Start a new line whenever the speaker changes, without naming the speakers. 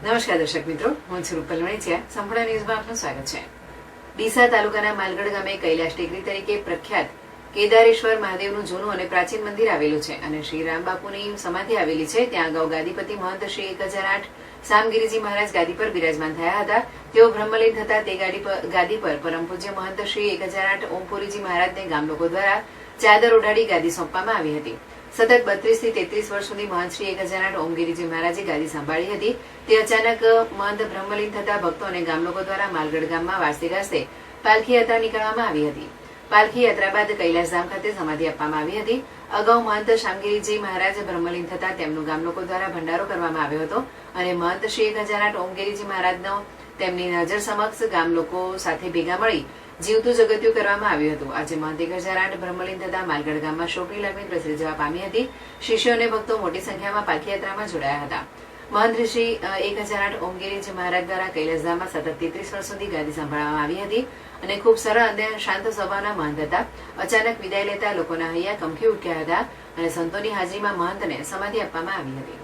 નમસ્કાર દર્શક મિત્રો, હું છું રૂપલ વણિચિયા. સંપૂર્ણ ન્યૂઝમાં આપનું સ્વાગત છે. ડીસા તાલુકાના માલગઢ ગામે કૈલાશ ટેકરી તરીકે પ્રખ્યાત કેદારેશ્વર મહાદેવનું જૂનું અને પ્રાચીન મંદિર આવેલું છે અને શ્રી રામબાપુની સમાધિ આવેલી છે. ત્યાં અગાઉ ગાદીપતિ મહંત શ્રી 1008 સામગીરીજી મહારાજ ગાદી પર બિરાજમાન થયા હતા. તેઓ બ્રહ્મલીન થતા તે ગાદી પર પરમ પૂજ્ય મહંત શ્રી 1008 ઓમપુરીજી મહારાજને ગામ લોકો દ્વારા ચાદર ઓઢાડી ગાદી સોંપવામાં આવી હતી. સતત 32 થી 33 વર્ષ સુધી મહંત શ્રી 1008 ઓમગીરીજી મહારાજે ગાદી સંભાળી હતી. તે અચાનક મહંત બ્રહ્મલીન થતા ભક્તો અને ગામ લોકો દ્વારા માલગઢ ગામમાં વાજતે ગાજતે પાલખી યાત્રા નીકળવામાં આવી હતી. પાલખી યાત્રા બાદ કૈલાસધામ ખાતે સમાધિ આપવામાં આવી હતી. અગાઉ મહંત શામગીરીજી મહારાજ બ્રહ્મલીન થતા તેમનું ગામ લોકો દ્વારા ભંડારો કરવામાં આવ્યો હતો અને મહંત શ્રી 1008 ઓમગીરીજી મહારાજનો તેમની નજર સમક્ષ ગામ લોકો સાથે ભેગા મળી જીવતું જગત્યું કરવામાં આવ્યું હતું. આજે મહંત 1008 બ્રહ્મલીન થતા માલગઢ ગામમાં શોકની લાગણી પ્રસરી જવા પામી હતી. શિષ્યો અને ભક્તો મોટી સંખ્યામાં પાલખી યાત્રામાં જોડાયા હતા. મહંત શ્રી 1008 ઓમગીરીજી મહારાજ દ્વારા કૈલાસધામમાં સતત 33 વર્ષ સુધી ગાદી સંભાળવામાં આવી હતી અને ખૂબ સરળ અને શાંત સ્વભાવના મહંત હતા. અચાનક વિદાય લેતા લોકોના હૈયા કંપી ઉઠ્યા હતા અને સંતોની હાજરીમાં મહંતને સમાધિ આપવામાં આવી હતી.